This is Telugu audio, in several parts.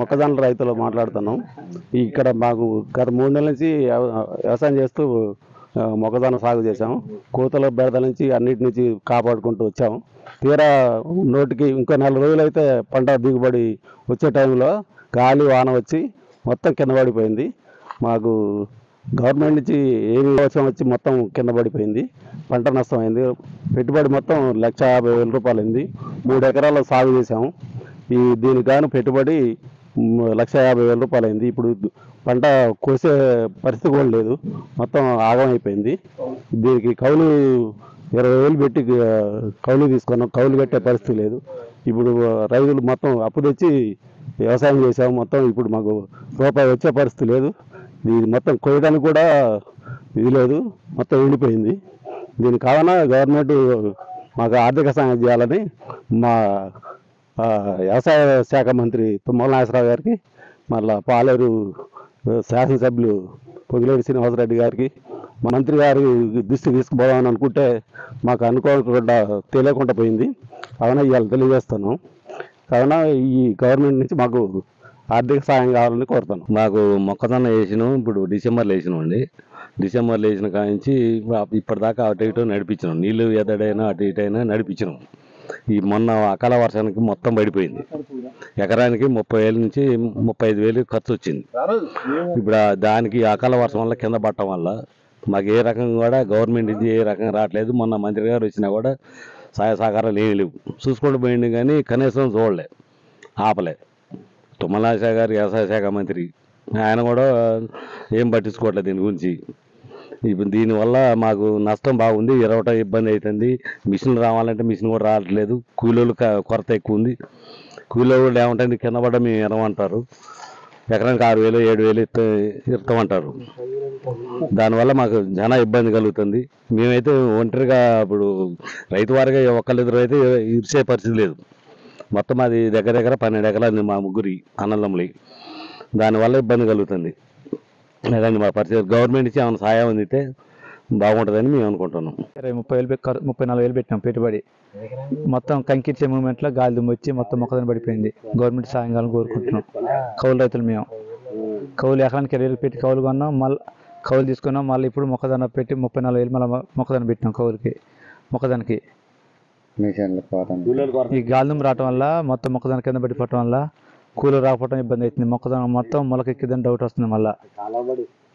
మొక్కజొన్న రైతులు మాట్లాడుతున్నాం. ఇక్కడ మాకు గత 3 నెలల నుంచి వ్యవసాయం చేస్తూ మొక్కజొన్న సాగు చేసాము. కోతల బెడద నుంచి అన్నిటి నుంచి కాపాడుకుంటూ వచ్చాము. తీరా నోటికి ఇంకో 4 రోజులు అయితే పంట దిగుబడి వచ్చే టైంలో గాలి వాన వచ్చి మొత్తం కింద పడిపోయింది. మాకు గవర్నమెంట్ నుంచి ఏమి అవసరం వచ్చి మొత్తం కింద పడిపోయింది. పంట నష్టం అయింది. పెట్టుబడి మొత్తం 1,50,000 రూపాయలు అయింది. 3 ఎకరాల్లో సాగు చేసాము. దీనికి గాను పెట్టుబడి 1,50,000 రూపాయలు అయింది. ఇప్పుడు పంట కోసే పరిస్థితి కూడా లేదు, మొత్తం ఆగమైపోయింది. దీనికి కౌలు 20,000 పెట్టి కౌలు తీసుకున్నాం. కౌలు కట్టే పరిస్థితి లేదు. ఇప్పుడు రైతులు మొత్తం అప్పు తెచ్చి వ్యవసాయం చేసాము. మొత్తం ఇప్పుడు మాకు రూపాయి వచ్చే పరిస్థితి లేదు. ఇది మొత్తం కోయడానికి కూడా ఇది లేదు, మొత్తం ఎండిపోయింది. దీని కావున గవర్నమెంట్ మాకు ఆర్థిక సహాయం చేయాలని మా వ్యవసాయ శాఖ మంత్రి తుమ్మల నాగేశ్వరరావు గారికి, మళ్ళా పాలేరు శాసనసభ్యులు పొగిలేటి శ్రీనివాసరెడ్డి గారికి, మంత్రి గారి దృష్టి తీసుకుపోదామని అనుకుంటే మాకు అనుకోకుండా తెలియకుండా పోయింది. కావున ఇవాళ తెలియజేస్తున్నాం. కావున ఈ గవర్నమెంట్ నుంచి మాకు ఆర్థిక సాయం కావాలని కోరుతున్నాం. మాకు మొక్కజొన్న వేసినాం, ఇప్పుడు డిసెంబర్లో వేసినాం అండి. డిసెంబర్లో వేసిన కాంచి ఇప్పటిదాకా అటు ఇటు నడిపించినాం. నీళ్ళు ఎదడైనా అటు ఇటు అయినా నడిపించినాం. ఈ మొన్న అకాల వర్షానికి మొత్తం పడిపోయింది. ఎకరానికి 30,000 నుంచి 35,000 ఖర్చు వచ్చింది. ఇప్పుడు దానికి అకాల వర్షం వల్ల కింద పట్టడం వల్ల మాకు ఏ రకంగా కూడా గవర్నమెంట్ నుంచి ఏ రకంగా రావట్లేదు. మొన్న మంత్రి గారు వచ్చినా కూడా సహాయ సహకారాలు ఏమీ లేవు. చూసుకుంటూ పోయింది కానీ కనీసం చూడలే, ఆపలే. తుమ్మల నాగేశ్వరరావు గారు వ్యవసాయ శాఖ మంత్రి, ఆయన కూడా ఏం పట్టించుకోవట్లేదు దీని గురించి. ఇప్పుడు దీనివల్ల మాకు నష్టం బాగుంది. ఇరవటం ఇబ్బంది అవుతుంది. మిషన్ రావాలంటే మిషన్ కూడా రావట్లేదు. కూలీలు కొరత ఎక్కువ ఉంది. కూలీలు కూడా ఏమంటుంది, కింద పడ్డ మేము ఇరమంటారు. ఎకరానికి 6,000 7,000 ఇస్తామంటారు. దానివల్ల మాకు చాలా ఇబ్బంది కలుగుతుంది. మేమైతే ఒంటరిగా ఇప్పుడు రైతు వారిగా ఒకళ్ళిద్దరు అయితే ఇరిసే పరిస్థితి లేదు. మొత్తం అది దగ్గర దగ్గర 12 ఎకరాలు మా ముగ్గురి అన్నదమ్ములు. దానివల్ల ఇబ్బంది కలుగుతుంది. లేదండి మా పరిస్థితి గవర్నమెంట్ నుంచి ఏమైనా సహాయం అందితే బాగుంటుందని మేము అనుకుంటున్నాం. 34,000 పెట్టినాం పెట్టుబడి. మొత్తం కంకిచ్చే మూమెంట్లో గాలి దుమ్ము వచ్చి మొత్తం మొక్కజొన్న పడిపోయింది. గవర్నమెంట్ సాయం కావాలని కోరుకుంటున్నాం. కౌలు రైతులు మేము. కౌలు ఎకరానికి 20,000 పెట్టి కౌలు కొన్నాం. మళ్ళీ కౌలు తీసుకున్నాం. మళ్ళీ ఇప్పుడు మొక్కజొన్న పెట్టి 34,000 మళ్ళీ మొక్కజొన్న పెట్టినాం కౌలుకి. మొక్కజొన్నకి ఈ గాలి దుమ్ము రావటం వల్ల మొత్తం మొక్కజొన్న కింద పడిపోవటం వల్ల కూలీలు రాకపోవడం ఇబ్బంది అవుతుంది. మొక్కజొన్న మొత్తం మొలకెక్కిందని డౌట్ వస్తుంది. మళ్ళీ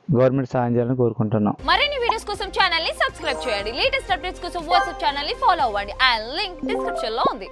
గవర్నమెంట్ సాయం చేయాలని కోరుకుంటున్నాం. మరిన్ని వీడియోస్ కోసం ఛానల్ ని సబ్స్క్రైబ్ చేయండి. లేటెస్ట్ అప్డేట్స్ కోసం వాట్సాప్ ఛానల్ ని ఫాలో అవ్వండి. ఆ లింక్ డిస్క్రిప్షన్ లో ఉంది.